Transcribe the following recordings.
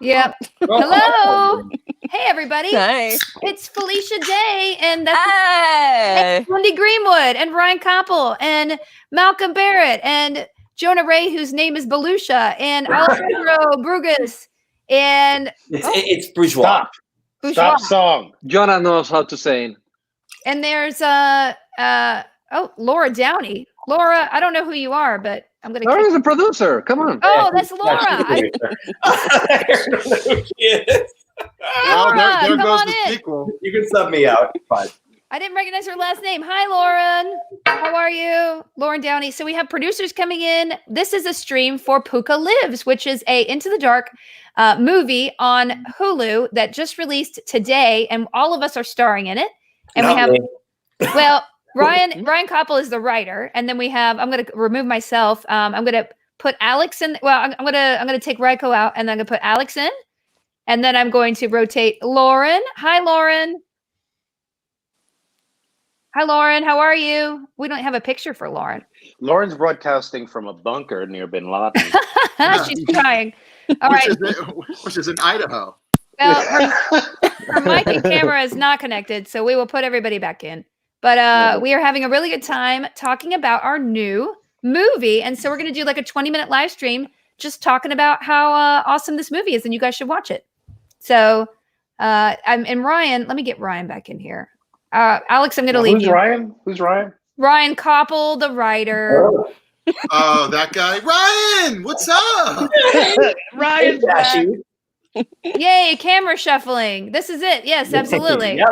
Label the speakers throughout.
Speaker 1: Yep. Hello. Hey, everybody.
Speaker 2: Hi.
Speaker 1: It's Felicia Day, and that's
Speaker 2: Hey.
Speaker 1: Wendy Greenwood, and Ryan Koppel, and Malcolm Barrett, and Jonah Ray, whose name is Belusha, and Alejandro Brugas, and
Speaker 3: it's bourgeois.
Speaker 4: Stop song.
Speaker 5: Jonah knows how to sing.
Speaker 1: And there's Laura Downey. Laura, I don't know who you are, but I'm gonna.
Speaker 5: Laura's the producer. Come on.
Speaker 1: Oh, that's Laura. Laura,
Speaker 4: there
Speaker 1: come
Speaker 4: goes
Speaker 1: on
Speaker 4: the
Speaker 1: in.
Speaker 4: sequel.
Speaker 3: You can sub me out. It's fine.
Speaker 1: I didn't recognize her last name. Hi, Lauren. How are you? Lauren Downey. So we have producers coming in. This is a stream for Pooka Lives, which is a Into the Dark movie on Hulu that just released today, and all of us are starring in it. And we have, well, Ryan Koppel is the writer, and then we have. I'm going to remove myself. I'm going to put Alex in. Well, I'm going to take Ryko out, and then I'm going to put Alex in, and then I'm going to rotate Lauren. Hi, Lauren. Hi, Lauren. How are you? We don't have a picture for Lauren.
Speaker 4: Lauren's broadcasting from a bunker near Bin Laden.
Speaker 1: She's trying. All right.
Speaker 4: Which is in Idaho.
Speaker 1: Well, her mic and camera is not connected, so we will put everybody back in. But we are having a really good time talking about our new movie. And so we're going to do like a 20-minute live stream just talking about how awesome this movie is, and you guys should watch it. So, and Ryan, let me get Ryan back in here. Alex, I'm going to leave you.
Speaker 4: Who's Ryan?
Speaker 1: Ryan Koppel, the writer.
Speaker 6: Oh, that guy. Ryan, what's up?
Speaker 4: Ryan.
Speaker 1: Yay, camera shuffling. This is it. Yes, absolutely.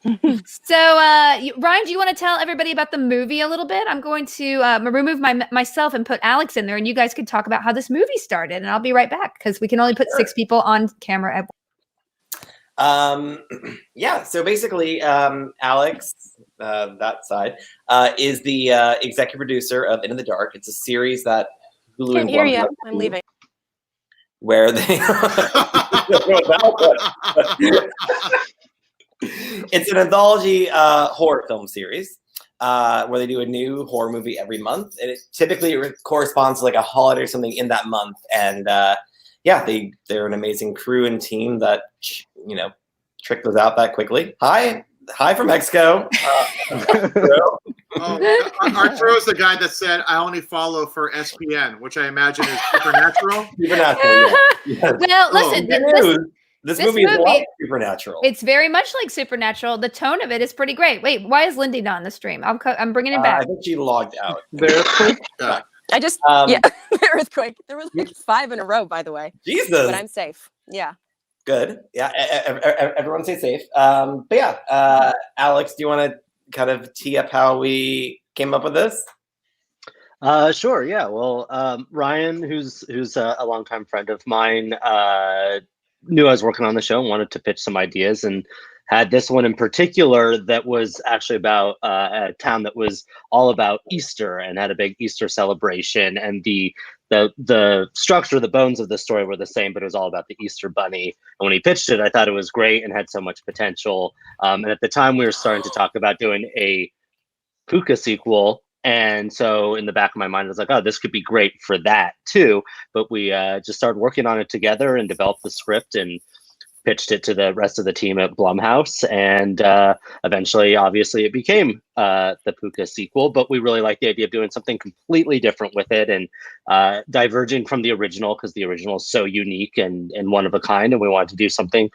Speaker 1: So, Ryan, do you want to tell everybody about the movie a little bit? I'm going to remove myself and put Alex in there, and you guys can talk about how this movie started, and I'll be right back because we can only put 6 people on camera at once.
Speaker 3: Yeah, so basically, Alex, that side, is the executive producer of Into the Dark. It's a series that Hulu
Speaker 2: Can't hear you. I'm leaving.
Speaker 3: Where they it's an anthology horror film series where they do a new horror movie every month, and it typically corresponds to like a holiday or something in that month. And yeah, they're an amazing crew and team that tricked us out that quickly. Hi from Mexico.
Speaker 6: Arturo is the guy that said, I only follow for SPN, which I imagine is Supernatural.
Speaker 3: Supernatural, yeah.
Speaker 1: Well, listen,
Speaker 3: this movie is like Supernatural.
Speaker 1: It's very much like Supernatural. The tone of it is pretty great. Wait, why is Lindy not on the stream? I'm bringing it back.
Speaker 3: I think she logged out.
Speaker 2: I just, the earthquake. There was like 5 in a row, by the way.
Speaker 3: Jesus.
Speaker 2: But I'm safe. Yeah.
Speaker 3: Good. Yeah. Everyone stay safe. But yeah, Alex, do you want to kind of tee up how we came up with this?
Speaker 7: Sure. Yeah. Well, Ryan, who's a longtime friend of mine, knew I was working on the show and wanted to pitch some ideas, and had this one in particular that was actually about a town that was all about Easter and had a big Easter celebration, and the structure, the bones of the story were the same, but it was all about the Easter bunny. And when he pitched it, I thought it was great and had so much potential. And at the time, we were starting to talk about doing a Pooka sequel. And so in the back of my mind, I was like, oh, this could be great for that too. But we just started working on it together and developed the script and pitched it to the rest of the team at Blumhouse. And eventually, obviously, it became the Pooka sequel. But we really liked the idea of doing something completely different with it and diverging from the original, because the original is so unique and one of a kind. And we wanted to do something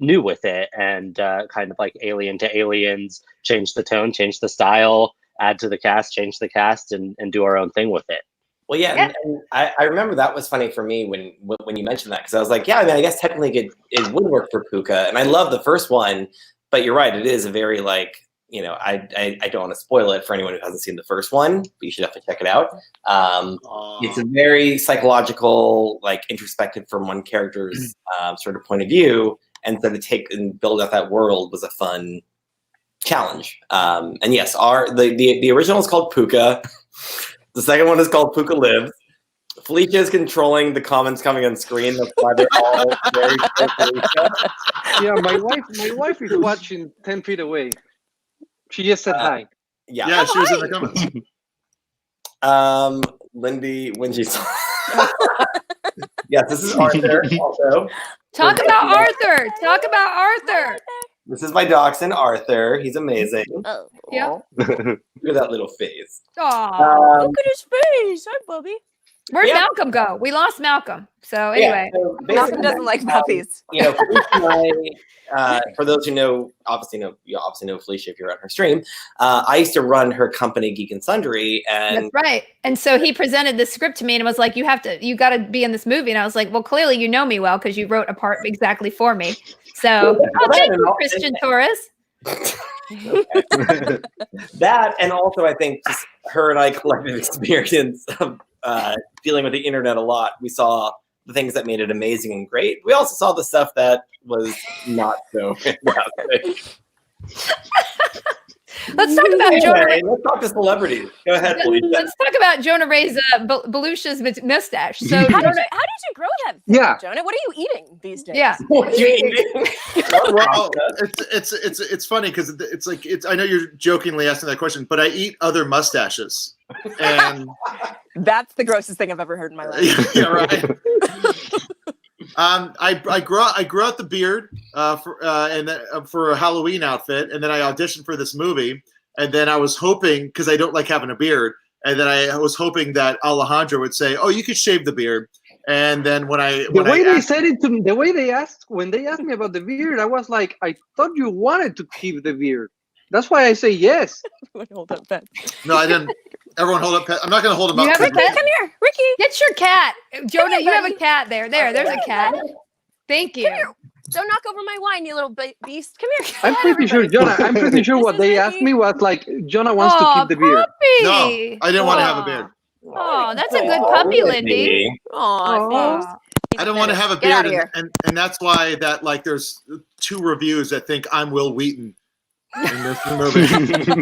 Speaker 7: new with it, and kind of like Alien to Aliens, change the tone, change the style, add to the cast, change the cast, and do our own thing with it.
Speaker 3: Well, yeah, and I remember that was funny for me when you mentioned that, because I was like, yeah, I mean, I guess technically it would work for Pooka, and I love the first one, but you're right, it is a very I don't want to spoil it for anyone who hasn't seen the first one, but you should definitely check it out. It's a very psychological, introspective from one character's sort of point of view, and so to take and build out that world was a fun challenge. And yes, the original is called Pooka. The second one is called Pooka Lives. Felicia is controlling the comments coming on screen. That's why they're all very Felicia.
Speaker 5: Yeah, my wife is watching 10 feet away. She just said hi.
Speaker 6: Yeah, she was in the comments.
Speaker 3: Lindy, when she saw Yes, this is Arthur. Also,
Speaker 1: Talk about Arthur. Talk about Arthur.
Speaker 3: this is my dachshund, Arthur. He's amazing.
Speaker 2: Oh,
Speaker 1: Yeah.
Speaker 3: Look at that little face.
Speaker 1: Aw.
Speaker 2: look at his face. Hi, Bubby.
Speaker 1: Where'd
Speaker 3: Yeah.
Speaker 1: Malcolm go? We lost Malcolm. So anyway.
Speaker 3: So
Speaker 2: Malcolm
Speaker 3: basically,
Speaker 2: doesn't like puppies.
Speaker 3: You know, Felicia and I, for those who know, you obviously know Felicia if you're on her stream. I used to run her company, Geek and Sundry, and
Speaker 1: That's right. And so he presented the script to me and was like, you got to be in this movie. And I was like, well, clearly you know me well because you wrote a part exactly for me. So thank you, Christian Torres.
Speaker 3: that, and also I think just her and I collective experience of dealing with the internet a lot. We saw the things that made it amazing and great. We also saw the stuff that was not so fantastic.
Speaker 1: Let's talk about Jonah.
Speaker 3: Anyway, let's talk to celebrities. Go ahead, Felicia.
Speaker 1: Let's talk about Jonah Ray's Belusha's mustache. So
Speaker 2: How did
Speaker 1: Jonah,
Speaker 2: you grow that thing,
Speaker 5: Yeah.
Speaker 2: Jonah? What are you eating these days?
Speaker 1: yeah.
Speaker 3: What you eating?
Speaker 6: Well, it's funny because it's I know you're jokingly asking that question, but I eat other mustaches, and
Speaker 2: That's the grossest thing I've ever heard in my life.
Speaker 6: yeah, right. I grew out the beard for a Halloween outfit, and then I auditioned for this movie, and then I was hoping because I don't like having a beard, and then I was hoping that Alejandro would say, "Oh, you could shave the beard," and then when
Speaker 5: they said it to me, the way when they asked me about the beard, I was like, I thought you wanted to keep the beard. That's why I say yes.
Speaker 2: Hold up, Ben.
Speaker 6: no, I didn't. Everyone hold up. I'm not going to hold him
Speaker 1: You
Speaker 6: up.
Speaker 1: have a cat?
Speaker 2: Come here, Ricky.
Speaker 1: Get your cat. Jonah,
Speaker 2: here,
Speaker 1: you have a
Speaker 2: buddy.
Speaker 1: cat there. There's a cat. Thank you.
Speaker 2: Come here. Don't knock over my wine, you little beast. Come here.
Speaker 5: I'm pretty sure, Jonah. I'm pretty sure what they asked me was like, Jonah wants to keep the beard.
Speaker 1: Puppy.
Speaker 6: No, I didn't want to have a beard.
Speaker 1: Oh, that's a good puppy, Lindy.
Speaker 2: Aw, thanks.
Speaker 6: I don't want to have a
Speaker 2: Get out
Speaker 6: beard,
Speaker 2: of here.
Speaker 6: and that's why that there's 2 reviews that think I'm Will Wheaton in this movie.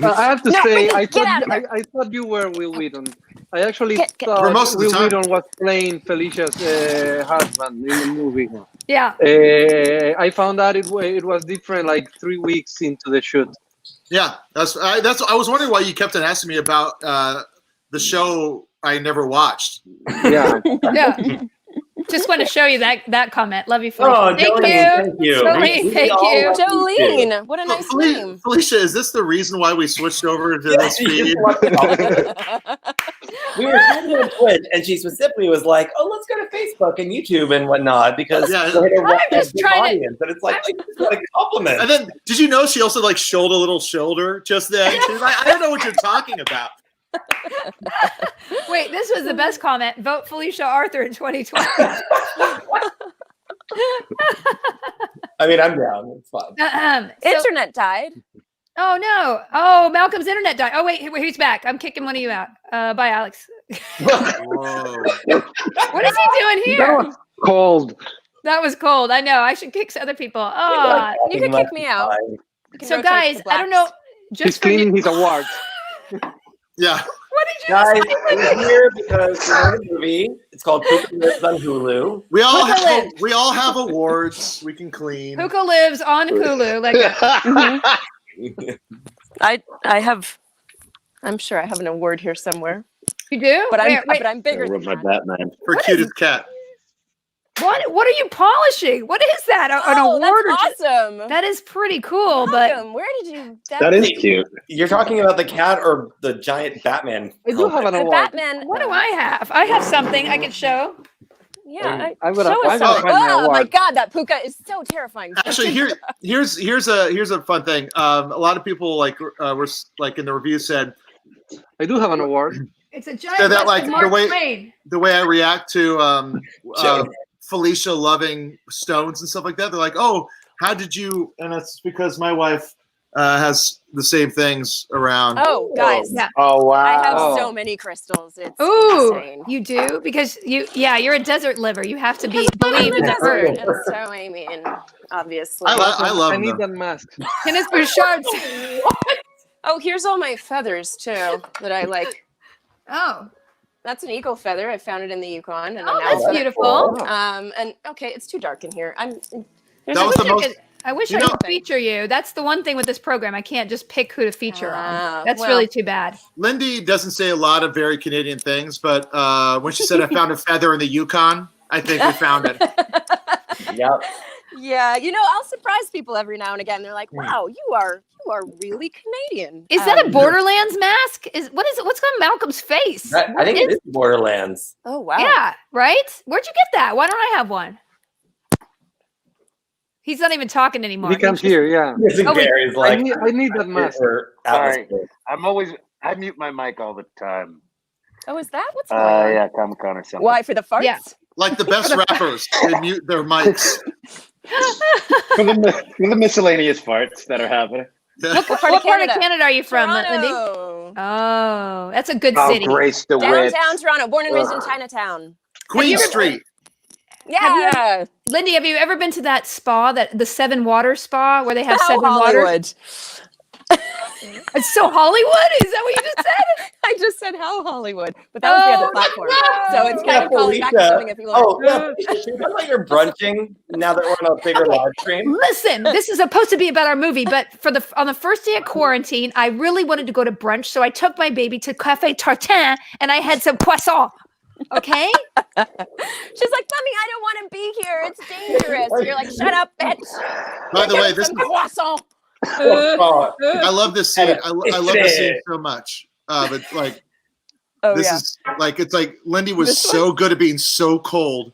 Speaker 5: I have to
Speaker 2: No,
Speaker 5: say,
Speaker 2: Ricky,
Speaker 5: I
Speaker 2: get out
Speaker 5: thought
Speaker 2: of
Speaker 5: I thought you were Will Wheaton. I actually
Speaker 2: For
Speaker 5: thought
Speaker 6: most of the
Speaker 5: Will
Speaker 6: time.
Speaker 5: Wheaton was playing Felicia's husband in the movie.
Speaker 1: Yeah.
Speaker 5: I found out it was different like 3 weeks into the shoot.
Speaker 6: Yeah, I was wondering why you kept on asking me about the show I never watched.
Speaker 5: Yeah.
Speaker 1: Yeah. Just want to show you that comment. Love you,
Speaker 3: Oh,
Speaker 1: Felicia.
Speaker 3: Jolene, thank you.
Speaker 1: Jolene,
Speaker 3: We
Speaker 1: thank
Speaker 3: all
Speaker 1: you.
Speaker 3: love
Speaker 2: Jolene, what a nice name.
Speaker 6: Felicia, is this the reason why we switched over to this feed?
Speaker 3: We were talking on Twitch, and she specifically was like, "Oh, let's go to Facebook and YouTube and whatnot because
Speaker 6: Yeah.
Speaker 3: we're
Speaker 1: just
Speaker 3: big
Speaker 1: trying to-
Speaker 3: audience." And it's like, she just got a compliment.
Speaker 6: And then, did you know she also showed a little shoulder just then? She was like, I don't know what you're talking about.
Speaker 1: Wait, this was the best comment. Vote Felicia Arthur in 2020.
Speaker 3: I mean, I'm down. It's fun.
Speaker 2: Internet died.
Speaker 1: Oh no! Oh, Malcolm's internet died. Oh wait, he's back. I'm kicking one of you out. Bye, Alex.
Speaker 6: Whoa.
Speaker 1: What is he doing
Speaker 5: That
Speaker 1: here?
Speaker 5: was cold.
Speaker 1: That was cold. I know. I should kick other people. Oh,
Speaker 2: You can kick me out. You can
Speaker 1: so
Speaker 2: rotate
Speaker 1: guys,
Speaker 2: the
Speaker 1: I don't know.
Speaker 2: blacks.
Speaker 5: He's
Speaker 1: Just for
Speaker 5: cleaning
Speaker 1: you,
Speaker 5: his awards.
Speaker 6: Yeah.
Speaker 1: what did you
Speaker 3: Guys,
Speaker 1: say?
Speaker 3: we're here because we're in a movie. It's called Pooka Lives on Hulu.
Speaker 6: We all
Speaker 1: Pooka
Speaker 6: have awards. We can clean.
Speaker 1: Pooka lives on Hulu. Like
Speaker 2: I'm sure I have an award here somewhere.
Speaker 1: you do?
Speaker 2: But
Speaker 1: Wait,
Speaker 2: I'm bigger than that.
Speaker 4: Batman.
Speaker 6: For
Speaker 1: What
Speaker 6: cutest cat.
Speaker 1: what are you polishing? What is that? An
Speaker 2: Oh,
Speaker 1: award?
Speaker 2: that's awesome.
Speaker 1: That is pretty cool. But
Speaker 2: Malcolm, where did you?
Speaker 4: That is cute.
Speaker 3: You're talking about the cat or the giant Batman?
Speaker 5: I do have an
Speaker 2: the
Speaker 5: award.
Speaker 2: Batman.
Speaker 1: what do I have? I have something I can show.
Speaker 2: Yeah,
Speaker 5: I'm gonna
Speaker 2: show us
Speaker 5: find
Speaker 2: something.
Speaker 5: my
Speaker 2: Oh my
Speaker 5: award.
Speaker 2: God, that Pooka is so terrifying.
Speaker 6: Actually, here's a fun thing. A lot of people were in the review said
Speaker 5: I do have an award.
Speaker 1: It's a giant.
Speaker 6: So that,
Speaker 1: bust of
Speaker 6: the
Speaker 1: Mark
Speaker 6: way-
Speaker 1: Twain.
Speaker 6: the way I react to
Speaker 3: Joe.
Speaker 6: Felicia loving stones and stuff like that. They're like, "Oh, how did you?" And that's because my wife has the same things around.
Speaker 2: Oh, guys,
Speaker 1: Yeah.
Speaker 4: Oh wow!
Speaker 2: I have
Speaker 5: Oh.
Speaker 2: so many crystals. It's
Speaker 1: Ooh,
Speaker 2: insane.
Speaker 1: you do because you're a desert liver. You have to
Speaker 2: Because I'm
Speaker 1: believe
Speaker 2: in
Speaker 1: in
Speaker 2: the
Speaker 1: the
Speaker 2: desert,
Speaker 1: earth.
Speaker 2: and so I mean, obviously.
Speaker 6: I love
Speaker 5: I
Speaker 6: them.
Speaker 5: need
Speaker 6: though.
Speaker 5: that mask.
Speaker 1: Kenneth Bouchard.
Speaker 2: Oh, here's all my feathers too that I like.
Speaker 1: Oh,
Speaker 2: That's an eagle feather. I found it in the Yukon, and
Speaker 1: oh,
Speaker 2: I now
Speaker 1: that's
Speaker 2: put it-
Speaker 1: beautiful.
Speaker 2: And okay, it's too dark in here.
Speaker 6: That was the most.
Speaker 1: I wish
Speaker 6: You
Speaker 1: I
Speaker 6: know-
Speaker 1: could feature you. That's the one thing with this program. I can't just pick who to feature
Speaker 2: Ah,
Speaker 1: on. That's
Speaker 2: well.
Speaker 1: really too bad.
Speaker 6: Lindy doesn't say a lot of very Canadian things, but when she said I found a feather in the Yukon, I think we found it.
Speaker 3: Yep.
Speaker 2: Yeah, I'll surprise people every now and again. They're like, "Wow, you are really Canadian."
Speaker 1: Is that a Borderlands mask? What's on Malcolm's face?
Speaker 3: I think it is Borderlands.
Speaker 2: Oh wow.
Speaker 1: Yeah, right? Where'd you get that? Why don't I have one? He's not even talking anymore.
Speaker 5: He can't hear, yeah.
Speaker 3: Gary's
Speaker 5: I need that mask.
Speaker 4: Sorry. I mute my mic all the time.
Speaker 2: Oh, is that what's going on?
Speaker 4: Yeah, Comic-Con or something.
Speaker 2: Why, for the farts?
Speaker 1: Yeah.
Speaker 6: Like the best rappers, they mute their mics.
Speaker 4: for the miscellaneous farts that are happening.
Speaker 1: What part of Canada are you from, Lindy? Oh, that's a good city.
Speaker 4: Grace the Witch.
Speaker 2: Downtown Toronto, born and raised in Chinatown.
Speaker 6: Queen Street.
Speaker 2: Yeah.
Speaker 1: Lindy, have you ever been to that spa, the Seven Waters spa, where they have
Speaker 2: How
Speaker 1: seven
Speaker 2: Hollywood.
Speaker 1: waters? It's so Hollywood? Is that what you just said?
Speaker 2: I just said how Hollywood, but that was the other platform. So it's kind of calling back to something if you want.
Speaker 3: Oh, should we talk about your brunching now that we're on a bigger live stream?
Speaker 1: Listen, this is supposed to be about our movie, but on the first day of quarantine, I really wanted to go to brunch, so I took my baby to Café Tartin, and I had some croissant. Okay?
Speaker 2: She's like, "Mommy, I don't want to be here. It's dangerous." And you're like, "Shut up, bitch."
Speaker 6: By the way, this
Speaker 2: croissant.
Speaker 6: I love this scene. I love this scene so much. But like, is like, it's like Lindy was so good at being so cold.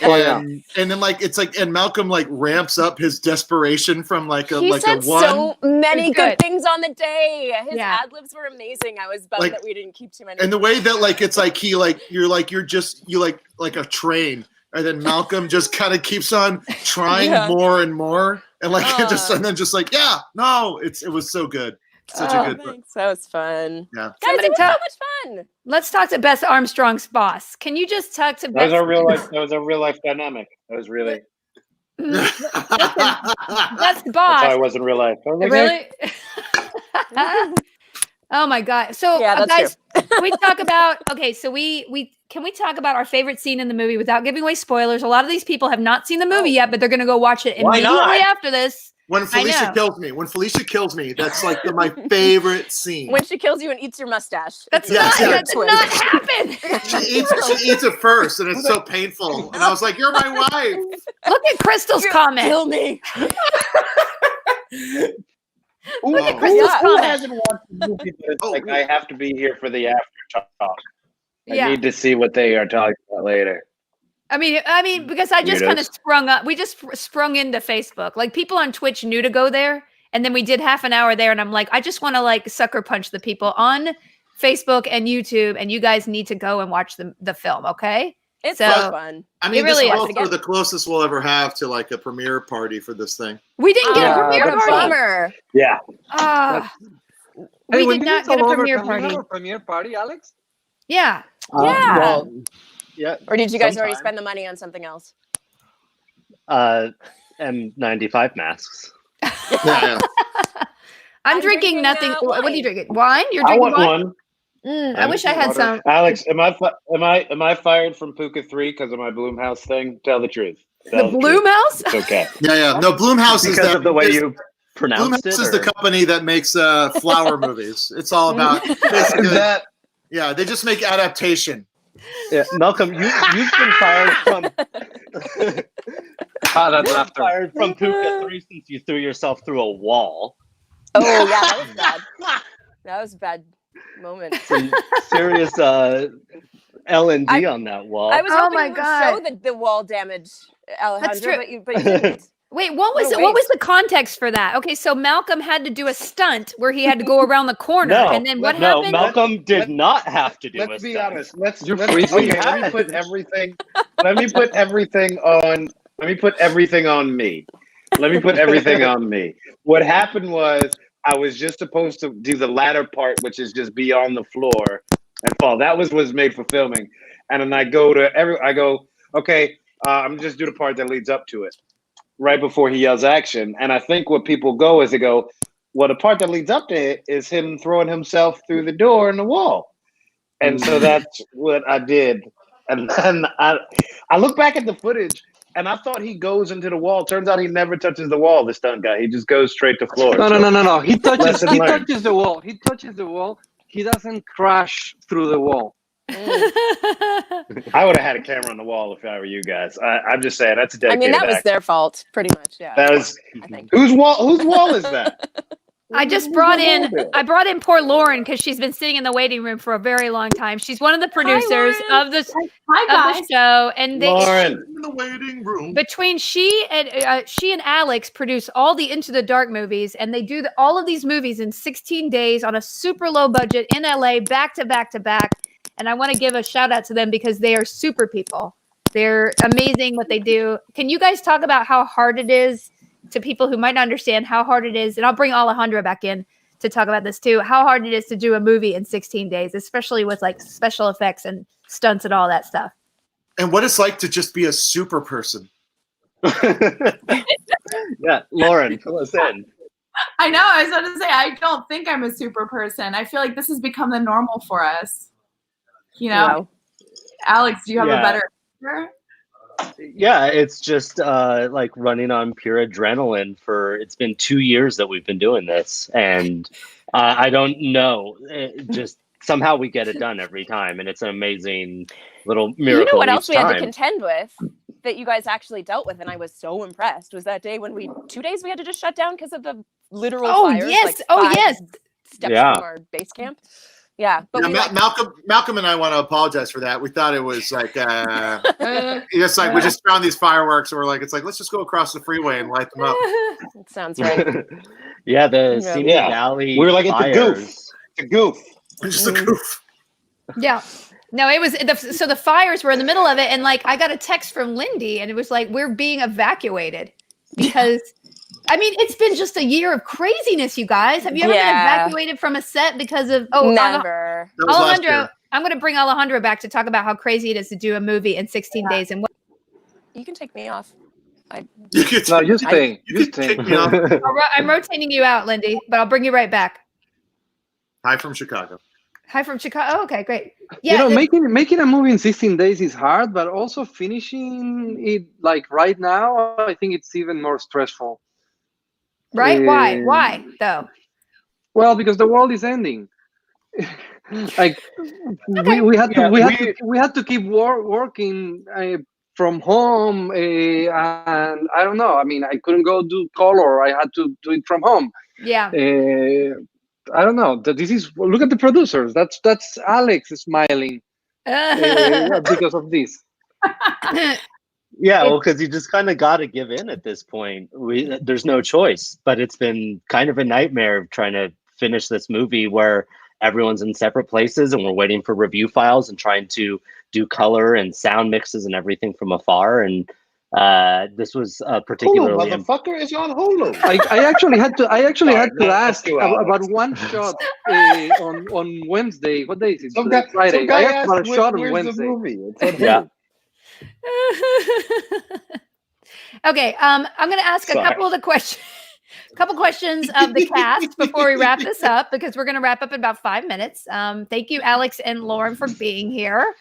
Speaker 6: And then like it's like, and Malcolm like ramps up his desperation from like a
Speaker 2: he
Speaker 6: like
Speaker 2: said
Speaker 6: a one.
Speaker 2: so many good things on the day. His
Speaker 1: Yeah.
Speaker 2: ad libs were amazing. I was bummed that we didn't keep too many.
Speaker 6: And the way that like it's like you like a train, and then Malcolm just kind of keeps on trying more and more, and like and then just like it was so good. Such a good
Speaker 2: thanks. That was fun.
Speaker 6: Yeah.
Speaker 2: Guys, it was so much fun.
Speaker 1: Let's talk to Beth Armstrong's boss. Can you just talk to Beth?
Speaker 4: That was a real life dynamic. That was really.
Speaker 1: That's the
Speaker 4: That's
Speaker 1: boss.
Speaker 4: how I was in real life. I was like,
Speaker 1: Really? Oh my God. So guys, can we talk about so we can we talk about our favorite scene in the movie without giving away spoilers? A lot of these people have not seen the movie yet, but they're gonna go watch it immediately after this.
Speaker 6: When Felicia kills me, that's like my favorite scene.
Speaker 2: When she kills you and eats your mustache.
Speaker 1: That did not happen.
Speaker 6: She eats it first, and it's so painful. And I was like, "You're my wife."
Speaker 1: Look at Crystal's comment.
Speaker 2: Kill me.
Speaker 1: Look at Crystal's
Speaker 4: who
Speaker 1: comment.
Speaker 4: hasn't watched the movie? But it's like I have to be here for the after talk.
Speaker 1: Yeah.
Speaker 4: I need to see what they are talking about later.
Speaker 1: I mean, because I just kind of sprung up. We just sprung into Facebook. Like people on Twitch knew to go there, and then we did half an hour there, and I'm like, I just want to like sucker punch the people on Facebook and YouTube, and you guys need to go and watch the film, okay?
Speaker 2: It's so fun.
Speaker 6: I mean,
Speaker 1: really
Speaker 6: this is also the closest we'll ever have to like a premiere party for this thing.
Speaker 1: We didn't get a premiere
Speaker 2: what a
Speaker 1: party.
Speaker 2: Bummer.
Speaker 4: Yeah.
Speaker 1: We did not get a premiere party.
Speaker 5: Have a premiere party, Alex?
Speaker 1: Yeah.
Speaker 7: Yeah.
Speaker 2: Or did you guys already spend the money on something else?
Speaker 7: M95 masks.
Speaker 1: I'm drinking nothing. What are you drinking? Wine? You're
Speaker 4: I
Speaker 1: drinking
Speaker 4: want
Speaker 1: wine?
Speaker 4: one.
Speaker 1: I wish I had some.
Speaker 4: Alex, am I fired from Pooka 3 because of my Bloomhouse thing? Tell the truth.
Speaker 1: The Bloomhouse?
Speaker 4: It's okay.
Speaker 6: Yeah. No, Bloomhouse is
Speaker 7: Because of the way you pronounced
Speaker 6: Bloomhouse
Speaker 7: it.
Speaker 6: is the company that makes flower movies. It's all about basically
Speaker 4: That
Speaker 6: yeah. They just make adaptation.
Speaker 7: Yeah, Malcolm, you've been fired from. Fired from Pooka 3 since you threw yourself through a wall.
Speaker 2: Oh yeah, that was bad. That was a bad moment.
Speaker 7: Some serious L&D on that wall.
Speaker 2: I was hoping you would show the wall damage, Alejandro,
Speaker 1: That's true.
Speaker 2: but you didn't.
Speaker 1: Wait, what was the context for that? Okay, so Malcolm had to do a stunt where he had to go around the corner, and then what happened?
Speaker 7: No, Malcolm did not have to do a stunt.
Speaker 4: Let's be honest. Let me put everything. Let me put everything on. Let me put everything on me. Let me put everything on me. What happened was I was just supposed to do the latter part, which is just be on the floor and fall. That was made for filming, and then I go, okay, I'm just do the part that leads up to it. Right before he yells action. And I think what people go is they go, well, the part that leads up to it is him throwing himself through the door in the wall. And so that's what I did. And then I look back at the footage and I thought he goes into the wall. Turns out he never touches the wall, the stunt guy. He just goes straight to floor.
Speaker 5: No. He touches the wall. He touches the wall. He doesn't crash through the wall.
Speaker 4: I would have had a camera on the wall if I were you guys. I'm just saying that's a
Speaker 2: I
Speaker 4: dedicated
Speaker 2: mean, that was
Speaker 4: act.
Speaker 2: their fault, pretty much. Yeah.
Speaker 4: That was
Speaker 2: I think.
Speaker 4: whose wall is that?
Speaker 1: I just brought in poor Lauren because she's been sitting in the waiting room for a very long time. She's one of the producers
Speaker 2: Lauren.
Speaker 1: of the
Speaker 8: Hi, guys.
Speaker 1: show, and
Speaker 4: Lauren.
Speaker 6: In the waiting room.
Speaker 1: between she and Alex produce all the Into the Dark movies, and they do all of these movies in 16 days on a super low budget in LA, back to back to back. And I want to give a shout out to them because they are super people. They're amazing what they do. Can you guys talk about how hard it is to people who might not understand how hard it is? And I'll bring Alejandra back in to talk about this too. How hard it is to do a movie in 16 days, especially with like special effects and stunts and all that stuff.
Speaker 6: And what it's like to just be a super person.
Speaker 7: Yeah, Lauren, fill us in.
Speaker 8: I know. I was about to say, I don't think I'm a super person. I feel like this has become the normal for us. You know,
Speaker 2: Wow.
Speaker 8: Alex, do you have a
Speaker 7: Yeah.
Speaker 8: better answer?
Speaker 7: Yeah, it's just like running on pure adrenaline it's been 2 years that we've been doing this. And I don't know, just somehow we get it done every time. And it's an amazing little miracle.
Speaker 2: You know what
Speaker 7: each
Speaker 2: else we had to
Speaker 7: time.
Speaker 2: contend with that you guys actually dealt with, and I was so impressed, was that day when 2 days we had to just shut down because of the literal fires.
Speaker 1: Yes.
Speaker 2: Like
Speaker 1: Oh,
Speaker 2: 5
Speaker 1: yes.
Speaker 2: steps
Speaker 7: Yeah.
Speaker 2: from our base camp. Yeah, but
Speaker 6: Yeah,
Speaker 2: we like,
Speaker 6: Malcolm and I want to apologize for that. We thought it was like it's like we just found these fireworks and we're like, it's like let's just go across the freeway and light them up.
Speaker 2: it sounds right.
Speaker 7: Yeah, the
Speaker 2: Yeah.
Speaker 7: Simi
Speaker 4: Yeah.
Speaker 7: Valley
Speaker 4: We were like, it's a goof.
Speaker 7: fires.
Speaker 4: It's a goof.
Speaker 6: Just a goof.
Speaker 1: Yeah. No, it was so the fires were in the middle of it, and like I got a text from Lindy, and it was like we're being evacuated because I mean it's been just a year of craziness, you guys. Have you ever been
Speaker 2: Yeah.
Speaker 1: evacuated from a set because of
Speaker 2: Never.
Speaker 6: That was last
Speaker 1: Alejandro?
Speaker 6: year.
Speaker 1: I'm going to bring Alejandro back to talk about how crazy it is to do a movie in 16 days and what.
Speaker 2: You can take me off.
Speaker 6: You could,
Speaker 5: No, you stay.
Speaker 6: you
Speaker 5: You
Speaker 6: could
Speaker 5: stay.
Speaker 6: take me off.
Speaker 1: I'm rotating you out, Lindy, but I'll bring you right back.
Speaker 6: Hi from Chicago.
Speaker 1: Hi from Chicago. Oh, okay, great. Yeah,
Speaker 5: You know,
Speaker 1: the-
Speaker 5: making a movie in 16 days is hard, but also finishing it like right now, I think it's even more stressful.
Speaker 1: right? Why?
Speaker 5: Uh,
Speaker 1: Why though?
Speaker 5: Well, because the world is ending. Like we had to we had to keep working from home, and I don't know. I mean, I couldn't go do color. I had to do it from home.
Speaker 1: Yeah.
Speaker 5: I don't know. This is look at the producers. That's Alex smiling because of this.
Speaker 7: Yeah, well, because you just kind of got to give in at this point. There's no choice. But it's been kind of a nightmare trying to finish this movie where everyone's in separate places and we're waiting for review files and trying to do color and sound mixes and everything from afar. And this was
Speaker 4: Hulu,
Speaker 7: particularly
Speaker 4: motherfucker, it's on Hulu.
Speaker 5: I actually had to
Speaker 4: no,
Speaker 5: ask
Speaker 4: that's too Alex.
Speaker 5: about one shot on Wednesday. What day is it?
Speaker 4: Some guy
Speaker 5: Friday. I asked
Speaker 4: asked,
Speaker 5: about a shot on
Speaker 4: where's
Speaker 5: Wednesday.
Speaker 4: the movie? It's on
Speaker 7: Yeah.
Speaker 1: Okay, I'm going to ask a
Speaker 4: Sorry.
Speaker 1: couple questions of the cast before we wrap this up because we're going to wrap up in about 5 minutes. Thank you, Alex and Lauren, for being here.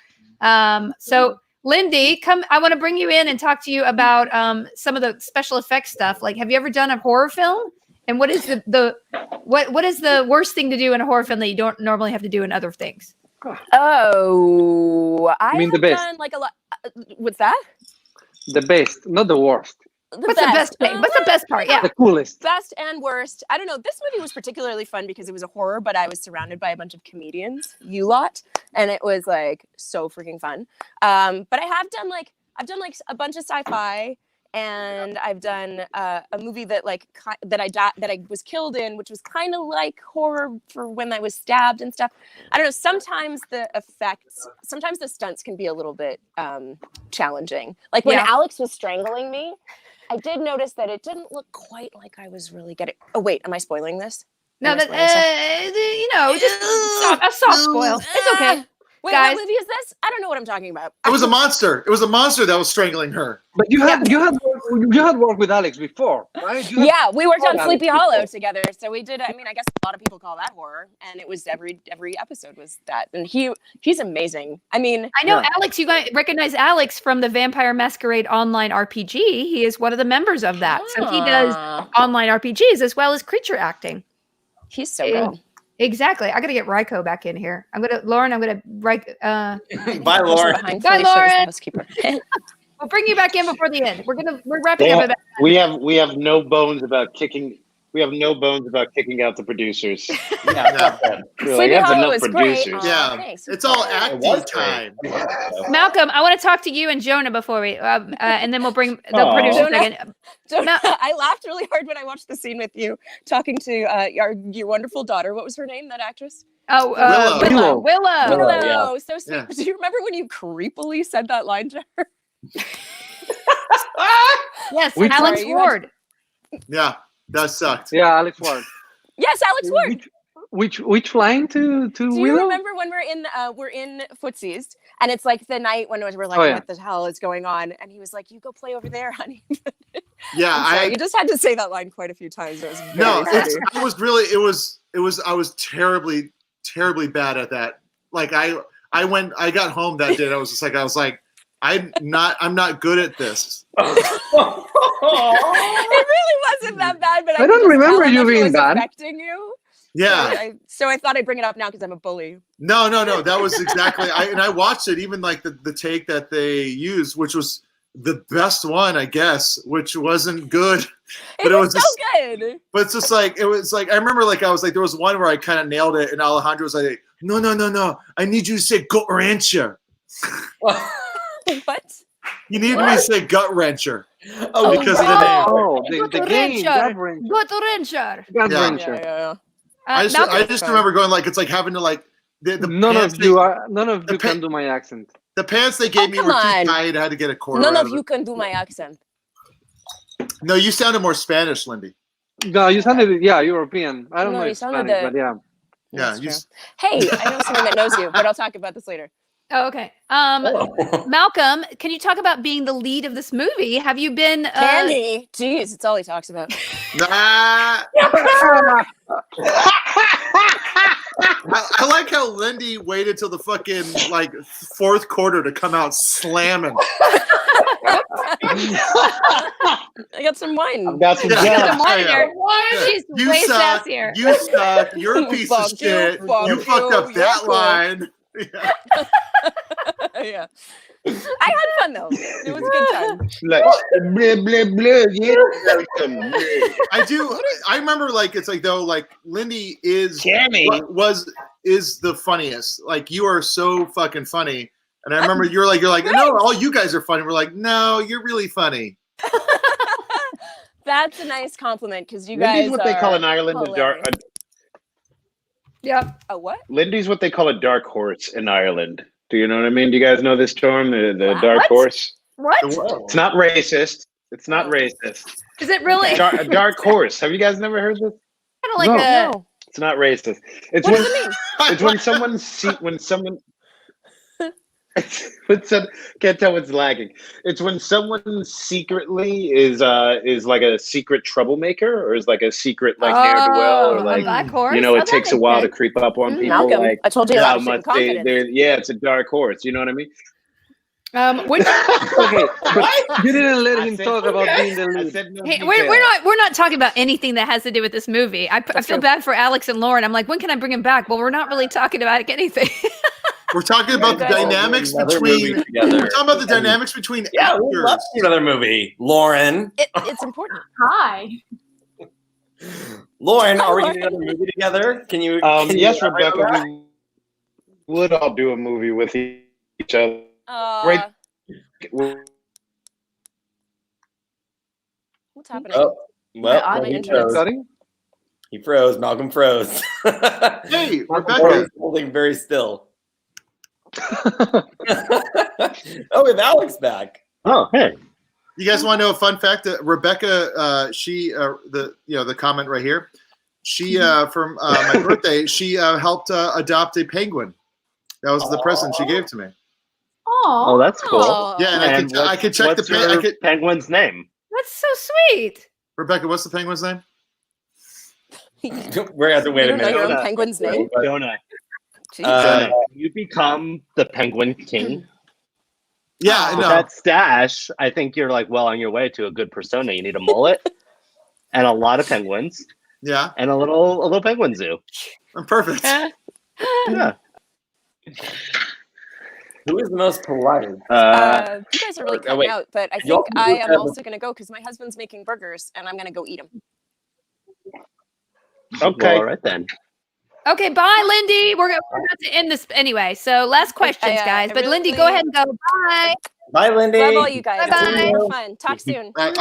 Speaker 1: So, Lindy, I want to bring you in and talk to you about some of the special effects stuff. Like, have you ever done a horror film? And what is what is the worst thing to do in a horror film that you don't normally have to do in other things?
Speaker 2: Oh, I
Speaker 5: mean the
Speaker 2: have
Speaker 5: best.
Speaker 2: done like a lot. What's that?
Speaker 5: The best, not the worst.
Speaker 1: What's the best thing? What's the best part? Yeah.
Speaker 5: The coolest.
Speaker 2: Best and worst. I don't know. This movie was particularly fun because it was a horror, but I was surrounded by a bunch of comedians, you lot, and it was like so freaking fun. But I've done like a bunch of sci-fi, and I've done a movie that that I was killed in, which was kind of like horror for when I was stabbed and stuff. I don't know. Sometimes the stunts can be a little bit challenging. Like when Alex was strangling me, I did notice that it didn't look quite like I was really getting. Oh wait, am I spoiling this?
Speaker 1: No, just a soft spoil. It's okay.
Speaker 2: Wait,
Speaker 1: guys.
Speaker 2: what movie is this? I don't know what I'm talking about.
Speaker 6: It was a monster. It was a monster that was strangling her.
Speaker 5: But you had worked with Alex before, right?
Speaker 2: Yeah, we worked on
Speaker 5: Alex
Speaker 2: Sleepy Hollow
Speaker 5: before.
Speaker 2: together. So we did. I mean, I guess a lot of people call that horror, and it was every episode was that. And he's amazing. I mean,
Speaker 1: I know Alex. You guys recognize Alex from the Vampire Masquerade online RPG. He is one of the members of that. So he does online RPGs as well as creature acting.
Speaker 2: He's so good.
Speaker 1: Exactly. I gotta get Ryko back in here. Lauren. I'm gonna
Speaker 3: Bye, Lauren.
Speaker 2: Behind
Speaker 1: Bye,
Speaker 2: Felicia as the
Speaker 1: Lauren.
Speaker 2: housekeeper.
Speaker 1: We'll bring you back in before the end. We're wrapping up.
Speaker 4: We have no bones about kicking. We have no bones about kicking out the producers.
Speaker 3: Yeah, fuck them.
Speaker 4: We're like,
Speaker 2: Sleepy
Speaker 4: that's
Speaker 2: Hollow
Speaker 4: enough
Speaker 2: is great.
Speaker 4: producers.
Speaker 6: Yeah,
Speaker 2: Thanks.
Speaker 6: it's all
Speaker 3: It
Speaker 6: acting
Speaker 3: was
Speaker 6: time.
Speaker 3: great.
Speaker 1: Malcolm, I want to talk to you and Jonah before we, and then we'll bring the
Speaker 4: Aw.
Speaker 1: producers
Speaker 2: Jonah.
Speaker 1: back in.
Speaker 2: Jonah, I laughed really hard when I watched the scene with you talking to your wonderful daughter. What was her name? That actress?
Speaker 1: Oh,
Speaker 6: Willow.
Speaker 1: Willow.
Speaker 3: Willow,
Speaker 2: Hello.
Speaker 3: yeah.
Speaker 2: So sweet.
Speaker 6: Yeah.
Speaker 2: Do you remember when you creepily said that line to her?
Speaker 1: Yes,
Speaker 5: Which
Speaker 1: Alex
Speaker 2: one? You had-
Speaker 1: Ward.
Speaker 6: Yeah, that sucked.
Speaker 5: Yeah, Alex Ward.
Speaker 2: Yes, Alex Ward.
Speaker 5: Which line to
Speaker 2: Do you
Speaker 5: Willow?
Speaker 2: remember when we're in Footsies and it's like the night when we're like,
Speaker 5: Oh, yeah.
Speaker 2: what the hell is going on? And he was like, you go play over there, honey.
Speaker 6: Yeah,
Speaker 2: I'm sorry, you just had to say that line quite a few times. It was very
Speaker 6: No,
Speaker 2: funny.
Speaker 6: I was terribly bad at that. Like I got home that day and I was like, I'm not good at this.
Speaker 2: It really wasn't that bad, but
Speaker 5: I don't
Speaker 2: could just
Speaker 5: remember
Speaker 2: tell
Speaker 5: you
Speaker 2: enough it
Speaker 5: being
Speaker 2: was
Speaker 5: bad.
Speaker 2: affecting you.
Speaker 6: Yeah.
Speaker 2: So I thought I'd bring it up now because I'm a bully.
Speaker 6: No, that was exactly. I watched it, even like the take that they used, which was the best one, I guess, which wasn't good. But
Speaker 2: It was so
Speaker 6: just,
Speaker 2: good.
Speaker 6: But it's just like, it was like, I remember like, I was like, there was one where I kind of nailed it and Alejandro was like, no. I need you to say gut wrencher.
Speaker 2: What?
Speaker 6: You need me to say gut wrencher.
Speaker 3: Oh,
Speaker 6: Because of the name.
Speaker 5: Oh, the game. God wrencher.
Speaker 1: Good wrencher.
Speaker 5: God
Speaker 6: Yeah.
Speaker 5: wrencher.
Speaker 2: Yeah.
Speaker 6: I just remember going like, it's like having to like, the
Speaker 5: None
Speaker 6: pants
Speaker 5: of you
Speaker 6: the
Speaker 5: can do my accent.
Speaker 6: the pants they gave me
Speaker 2: come
Speaker 6: were
Speaker 2: on.
Speaker 6: too tight. I had to get a quarter
Speaker 2: None
Speaker 6: out
Speaker 2: of
Speaker 6: it.
Speaker 2: you can do my accent.
Speaker 6: No, you sounded more Spanish, Lindy.
Speaker 5: No, you sounded European. I don't
Speaker 2: No,
Speaker 5: know
Speaker 2: you
Speaker 5: if
Speaker 2: sounded
Speaker 5: Spanish, but yeah.
Speaker 6: Yeah,
Speaker 2: That's
Speaker 6: you
Speaker 2: true. Hey, I know someone that knows you, but I'll talk about this later.
Speaker 1: Oh, okay.
Speaker 3: Oh.
Speaker 1: Malcolm, can you talk about being the lead of this movie? Have you been
Speaker 2: Candy. Jeez, it's all he talks about.
Speaker 6: Nah. I like how Lindy waited till the fucking like fourth quarter to come out slamming.
Speaker 2: I got some wine.
Speaker 4: I've got some
Speaker 6: Yeah.
Speaker 1: She's
Speaker 4: jobs.
Speaker 1: a minor.
Speaker 6: Yeah.
Speaker 1: She's
Speaker 6: You
Speaker 1: way
Speaker 6: suck.
Speaker 1: sassier.
Speaker 6: You suck. You're a piece of
Speaker 2: Fuck you,
Speaker 6: shit.
Speaker 2: fuck
Speaker 6: You fucked up
Speaker 2: you,
Speaker 6: that
Speaker 2: you're cool.
Speaker 6: line. Yeah.
Speaker 2: Yeah. I had fun though. It was a good time.
Speaker 4: Like, blah, blah, blah, yeah, welcome.
Speaker 6: I do. I remember like it's like though like Lindy is
Speaker 4: Cammy.
Speaker 6: is the funniest. Like you are so fucking funny. And I remember you're like no, all you guys are funny. We're like no, you're really funny.
Speaker 2: That's a nice compliment because you guys
Speaker 4: Lindy's what they call
Speaker 2: are
Speaker 4: in Ireland
Speaker 2: hilarious.
Speaker 1: Yeah.
Speaker 2: A what?
Speaker 4: Lindy's what they call a dark horse in Ireland. Do you know what I mean? Do you guys know this term, the
Speaker 2: Wow.
Speaker 4: dark
Speaker 1: What?
Speaker 4: horse?
Speaker 1: What?
Speaker 4: It's not racist. It's not racist.
Speaker 1: Is it really kind
Speaker 4: A dark horse. Have you guys never heard this?
Speaker 1: of like
Speaker 5: No.
Speaker 1: a?
Speaker 2: No.
Speaker 4: It's not racist. It's
Speaker 2: What
Speaker 4: when
Speaker 2: does it mean?
Speaker 4: it's when someone can't tell what's lagging. It's when someone secretly is like a secret troublemaker or is like a secret like ne'er do well or
Speaker 1: a
Speaker 4: like
Speaker 1: black horse.
Speaker 4: you know
Speaker 1: Oh,
Speaker 4: it
Speaker 1: that
Speaker 4: takes a
Speaker 1: makes
Speaker 4: while to
Speaker 1: sense.
Speaker 4: creep up on people.
Speaker 2: Malcolm,
Speaker 4: Like
Speaker 2: I told you
Speaker 4: how
Speaker 2: about
Speaker 4: much
Speaker 2: confidence.
Speaker 4: it's a dark horse. You know what I mean?
Speaker 1: Which,
Speaker 5: Okay, but you didn't let
Speaker 4: I
Speaker 5: him
Speaker 4: said-
Speaker 5: talk about being the
Speaker 4: I
Speaker 5: lead.
Speaker 4: said no
Speaker 1: hey,
Speaker 4: detail.
Speaker 1: we're not talking about anything that has to do with this movie. I
Speaker 2: That's
Speaker 1: feel
Speaker 2: true.
Speaker 1: bad for Alex and Lauren. I'm like, when can I bring him back? Well, we're not really talking about anything.
Speaker 6: We're talking about the
Speaker 2: guys-
Speaker 6: dynamics
Speaker 3: Another
Speaker 6: between.
Speaker 3: movie together.
Speaker 6: We're talking about the dynamics between
Speaker 3: Yeah, we
Speaker 6: actors.
Speaker 3: love to see another movie. Lauren.
Speaker 2: It's important.
Speaker 8: Hi.
Speaker 3: Lauren, are we doing another movie together? Can you? can you
Speaker 4: Yes,
Speaker 3: elaborate on
Speaker 4: Rebecca,
Speaker 3: that?
Speaker 4: we would all do a movie with each other. Right.
Speaker 2: What's happening?
Speaker 3: Oh, well,
Speaker 2: odd
Speaker 3: he
Speaker 2: internet.
Speaker 3: froze.
Speaker 5: Sorry?
Speaker 3: He froze. Malcolm froze.
Speaker 6: Hey,
Speaker 3: Malcolm
Speaker 6: Rebecca.
Speaker 3: froze, holding very still. Oh, with Alex back.
Speaker 7: Oh, hey.
Speaker 6: You guys want to know a fun fact? Rebecca, she the comment right here. She from my birthday, she helped adopt a penguin. That was the present she gave to me.
Speaker 7: Oh, that's cool.
Speaker 2: Oh.
Speaker 6: Yeah, and I could check the
Speaker 7: what's your
Speaker 6: pen.
Speaker 7: penguin's name?
Speaker 1: That's so sweet.
Speaker 6: Rebecca, what's the penguin's name?
Speaker 3: We're gonna have to wait
Speaker 2: You
Speaker 3: a
Speaker 2: don't know your
Speaker 3: minute.
Speaker 2: own penguin's name?
Speaker 7: Jonah.
Speaker 2: Jeez.
Speaker 7: Jonah, you become the penguin king.
Speaker 6: Yeah,
Speaker 7: With
Speaker 6: no.
Speaker 7: that stash, I think you're like well on your way to a good persona. You need a mullet and a lot of penguins.
Speaker 6: Yeah.
Speaker 7: and a little penguin zoo.
Speaker 6: Perfect.
Speaker 7: Yeah.
Speaker 3: Who is the most polite?
Speaker 2: You guys are really
Speaker 3: Oh,
Speaker 2: cutting
Speaker 3: wait.
Speaker 2: out, but I
Speaker 3: Y'all
Speaker 2: think
Speaker 3: can
Speaker 2: I
Speaker 3: do
Speaker 2: am
Speaker 3: that.
Speaker 2: also going to go because my husband's making burgers and I'm going to go eat them.
Speaker 4: Okay.
Speaker 7: Well, all right then.
Speaker 1: Okay, bye, Lindy. We're about to end this anyway. So last questions, guys.
Speaker 2: I
Speaker 1: But Lindy, go
Speaker 2: really-
Speaker 1: ahead and go. Bye.
Speaker 3: Bye, Lindy.
Speaker 2: Love all you guys.
Speaker 1: Bye-bye.
Speaker 2: More fun. Talk soon. Bye.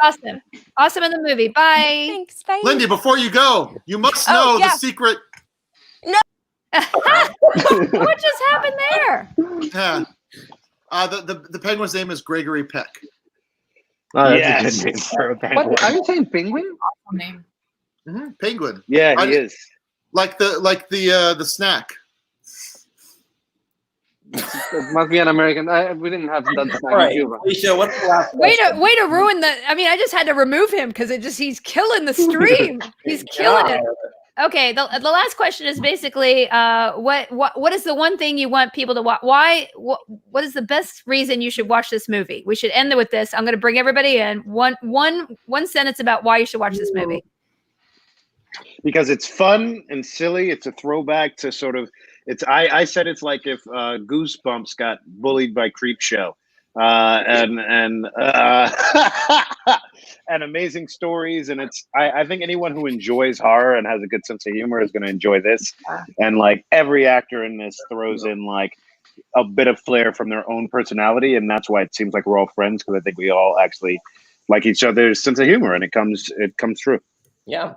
Speaker 1: Awesome. Awesome in the movie. Bye.
Speaker 2: Thanks. Bye.
Speaker 6: Lindy, before you go, you must
Speaker 2: Oh,
Speaker 6: know
Speaker 2: yeah.
Speaker 6: the secret.
Speaker 1: What just happened there?
Speaker 6: Yeah. The penguin's name is Gregory Peck.
Speaker 7: Oh, that's
Speaker 4: Yes.
Speaker 7: a good name for a penguin.
Speaker 5: What are you saying, penguin?
Speaker 8: Awesome name.
Speaker 6: Penguin.
Speaker 4: Yeah, he is.
Speaker 6: Like the snack.
Speaker 5: It must be an American. We didn't have that snack
Speaker 3: All right,
Speaker 5: in Cuba.
Speaker 3: Alicia, what's the last
Speaker 1: Way
Speaker 3: question?
Speaker 1: to ruin the. I mean, I just had to remove him because he's killing the stream. He's killing it. Okay, the last question is basically what is the one thing you want people to watch? What is the best reason you should watch this movie? We should end with this. I'm going to bring everybody in. One sentence about why you should watch this movie.
Speaker 4: Because it's fun and silly. It's a throwback to sort of I said it's like if Goosebumps got bullied by Creepshow, and and amazing stories. And I think anyone who enjoys horror and has a good sense of humor is going to enjoy this. And like every actor in this throws in like a bit of flair from their own personality, and that's why it seems like we're all friends, because I think we all actually like each other's sense of humor, and it comes true.
Speaker 3: Yeah,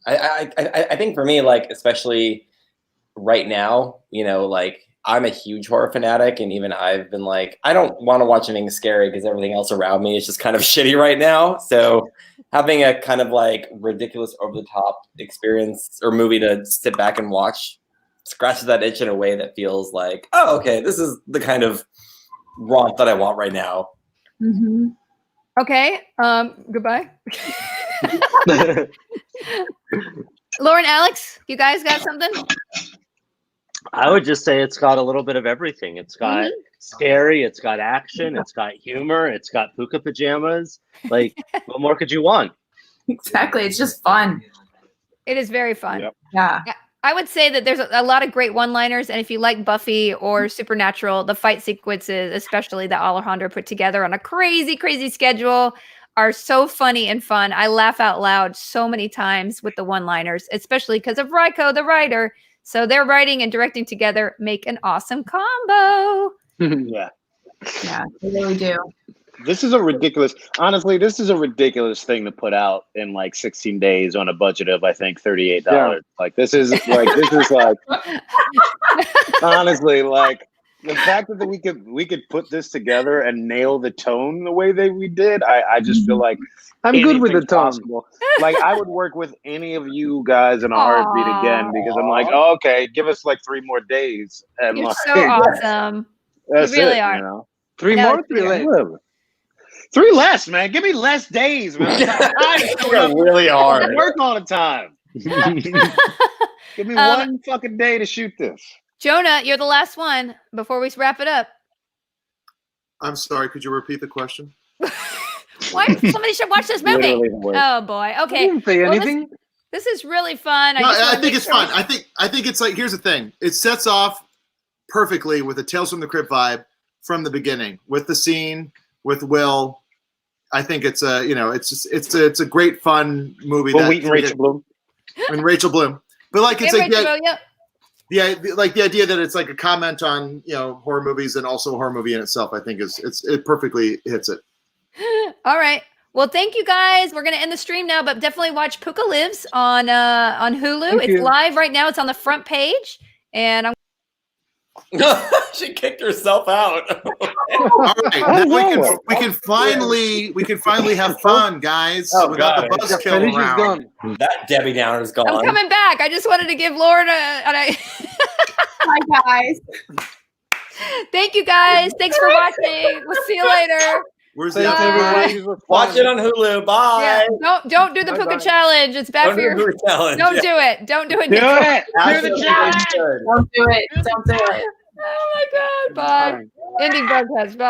Speaker 3: I think for me, like especially right now, you know, like I'm a huge horror fanatic, and even I've been like, I don't want to watch anything scary because everything else around me is just kind of shitty right now. So having a kind of like ridiculous, over the top experience or movie to sit back and watch scratches that itch in a way that feels like, oh, okay, this is the kind of romp that I want right now.
Speaker 1: Mm-hmm. Okay. Goodbye. Lauren, Alex, you guys got something?
Speaker 7: I would just say it's got a little bit of everything. It's got scary, it's got action, it's got humor, it's got Pooka pajamas. Like, what more could you want?
Speaker 8: Exactly. It's just fun.
Speaker 1: It is very fun.
Speaker 4: Yep.
Speaker 8: Yeah.
Speaker 1: I would say that there's a lot of great one-liners, and if you like Buffy or Supernatural, the fight sequences, especially that Alejandro put together on a crazy, crazy schedule, are so funny and fun. I laugh out loud so many times with the one-liners, especially because of Ryko, the writer. So their writing and directing together make an awesome combo.
Speaker 4: Yeah.
Speaker 8: Yeah, they really do.
Speaker 4: This is a ridiculous thing to put out in like 16 days on a budget of, I think, $38.
Speaker 5: Yeah.
Speaker 4: Like this is like honestly, like the fact that we could put this together and nail the tone the way that we did, I just feel like
Speaker 5: I'm good with the
Speaker 4: anything's
Speaker 5: tone.
Speaker 4: possible. Like I would work with any of you guys in a heartbeat again, because I'm like, oh, okay, give us like 3 more days. And
Speaker 1: You're
Speaker 4: like,
Speaker 1: so awesome.
Speaker 4: that's
Speaker 1: You really
Speaker 4: it,
Speaker 1: are.
Speaker 4: You know?
Speaker 5: 3
Speaker 1: No,
Speaker 5: more, 3 less.
Speaker 4: 3 less, man. Give me less days, man.
Speaker 3: It's really hard.
Speaker 4: Work all the time. Give me 1 fucking day to shoot this.
Speaker 1: Jonah, you're the last one before we wrap it up.
Speaker 6: I'm sorry. Could you repeat the question?
Speaker 1: Why somebody should watch this movie?
Speaker 4: Literally the worst.
Speaker 1: Oh boy.
Speaker 5: I
Speaker 1: Okay.
Speaker 5: didn't say
Speaker 1: Well,
Speaker 5: anything.
Speaker 1: This is really fun.
Speaker 6: No,
Speaker 1: just
Speaker 6: I
Speaker 1: wanna
Speaker 6: think
Speaker 1: make
Speaker 6: it's
Speaker 1: sure
Speaker 6: fun. I think it's like, here's the thing. It sets off perfectly with a Tales from the Crypt vibe from the beginning, with the scene with Will. I think it's a, you know, it's a great fun movie.
Speaker 4: Will Wheaton, Rachel Bloom.
Speaker 6: And Rachel Bloom. But like it's
Speaker 1: Hey,
Speaker 6: like
Speaker 1: Rachel, yep.
Speaker 6: like the idea that it's like a comment on, you know, horror movies and also a horror movie in itself, I think it perfectly hits it.
Speaker 1: All right. Well, thank you guys. We're gonna end the stream now, but definitely watch Pooka Lives on Hulu.
Speaker 5: Thank
Speaker 1: It's
Speaker 5: you.
Speaker 1: live right now. It's on the front page, and I'm
Speaker 3: She kicked herself out.
Speaker 6: All right, now we can finally have fun, guys,
Speaker 3: Oh,
Speaker 6: without
Speaker 3: God.
Speaker 6: the buzzkill
Speaker 5: Felicia's
Speaker 6: around.
Speaker 5: gone.
Speaker 3: That Debbie Downer's gone.
Speaker 1: I'm coming back. I just wanted to give Lauren a
Speaker 8: Hi, guys.
Speaker 1: thank you guys. Thanks for watching. We'll see you later.
Speaker 6: Where's the
Speaker 5: Thanks,
Speaker 6: other
Speaker 5: everybody.
Speaker 3: Watch it on Hulu. Bye.
Speaker 1: Yeah. Don't do the Pooka
Speaker 5: Bye-bye.
Speaker 1: challenge. It's bad
Speaker 3: Don't
Speaker 1: for
Speaker 3: do
Speaker 1: your.
Speaker 3: the challenge.
Speaker 1: Don't
Speaker 3: Yeah.
Speaker 1: do it. Don't do it.
Speaker 4: Do it.
Speaker 3: Actually,
Speaker 4: Do the challenge.
Speaker 3: good.
Speaker 8: Don't do it. Don't do it.
Speaker 1: Oh my God. Bye. Ending broadcast. Bye.